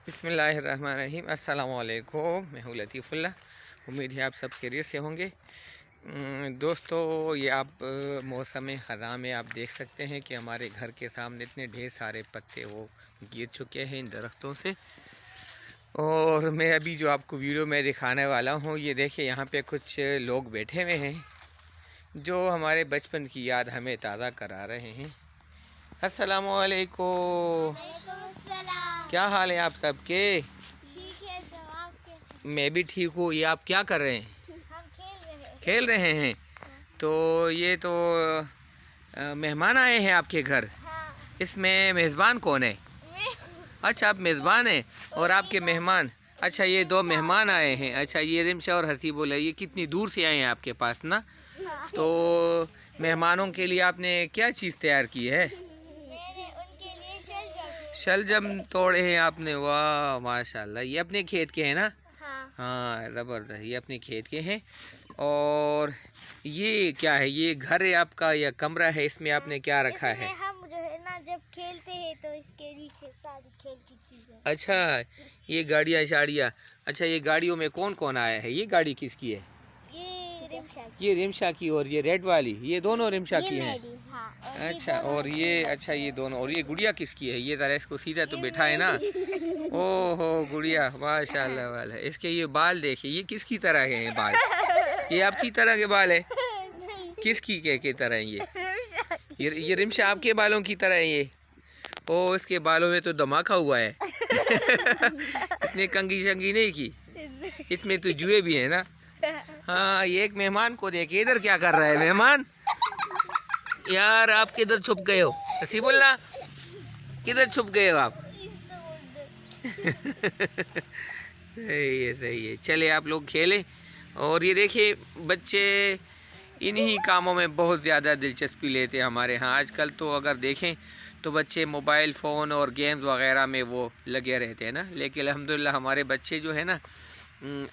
बिस्मिल्लाहिर्रहमानिर्रहीम। अस्सलामु अलैकुम। मैं हूँ लतीफ़ुल्लाह। उम्मीद है आप सब खैरियत से होंगे। दोस्तों, ये आप मौसम ख़ज़ां में आप देख सकते हैं कि हमारे घर के सामने इतने ढेर सारे पत्ते वो गिर चुके हैं इन दरख्तों से। और मैं अभी जो आपको वीडियो में दिखाने वाला हूँ, ये देखिए यहाँ पे कुछ लोग बैठे हुए हैं जो हमारे बचपन की याद हमें ताज़ा करा रहे हैं। अस्सलामु अलैकुम। क्या हाल है आप सबके? ठीक है सब, आप कैसे? मैं भी ठीक हूँ। ये आप क्या कर रहे हैं? हम खेल रहे हैं। तो ये तो मेहमान आए हैं आपके घर। हाँ। इसमें मेज़बान कौन है? अच्छा, आप मेज़बान हैं और आपके मेहमान। अच्छा, ये दो मेहमान आए हैं। अच्छा, ये रिमशा और हसीबुल है। ये कितनी दूर से आए हैं आपके पास ना? तो मेहमानों के लिए आपने क्या चीज़ तैयार की है? मैंने उनके लिए शलजम तोड़े हैं आपने? वाह माशाल्लाह। ये अपने खेत के हैं ना? हाँ, ज़बरदस्त। ये अपने खेत के हैं। और ये क्या है? ये घर है आपका या कमरा है? इसमें आपने क्या रखा है? हम जो है ना जब खेलते हैं तो इसके नीचे सारी खेल की चीजें। अच्छा, ये गाड़ियाँ शाड़ियाँ। अच्छा, ये गाड़ियों में कौन कौन आया है? ये गाड़ी किसकी है? ये रिमशा की। और ये रेड वाली, ये दोनों रिमशा की हैं। हाँ, अच्छा, और ये अच्छा ये दोनों। और ये गुड़िया किसकी है? ये ज़रा इसको सीधा तो बैठा है ना। ओहो गुड़िया, माशाल्लाह वाला। इसके ये बाल देखिए, ये किसकी तरह के हैं बाल? ये आपकी तरह के बाल है? किसकी के तरह हैं ये रिमशा आपके बालों की तरह है ये? ओ, इसके बालों में तो धमाका हुआ है। इसने कंघी शंगी नहीं की। इसमें तो जुए भी है ना। हाँ, ये एक मेहमान को देखिए, इधर क्या कर रहा है मेहमान? यार, आप किधर छुप गए हो? हसीबुल्लाह, किधर छुप गए हो आप? सही है। चले आप लोग खेले। और ये देखिए, बच्चे इन्हीं कामों में बहुत ज़्यादा दिलचस्पी लेते हैं हमारे यहाँ आजकल। तो अगर देखें तो बच्चे मोबाइल फ़ोन और गेम्स वगैरह में वो लगे रहते हैं ना। लेकिन अल्हम्दुलिल्लाह हमारे बच्चे जो है ना,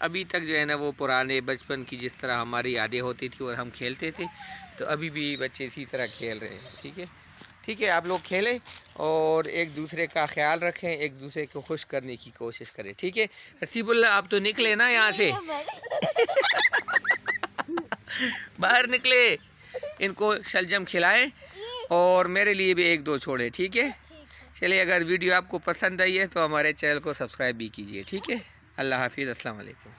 अभी तक जो है ना वो पुराने बचपन की जिस तरह हमारी यादें होती थी और हम खेलते थे, तो अभी भी बच्चे इसी तरह खेल रहे हैं। ठीक है, आप लोग खेलें और एक दूसरे का ख्याल रखें, एक दूसरे को खुश करने की कोशिश करें। ठीक है हसीबुल्लाह, आप तो निकले ना यहाँ से। बाहर निकले, इनको शलजम खिलाएं और मेरे लिए भी एक दो छोड़े। ठीक है, चलिए। अगर वीडियो आपको पसंद आई है तो हमारे चैनल को सब्सक्राइब भी कीजिए। ठीक है, अल्लाह हाफिज़, अस्सलाम वालेकुम।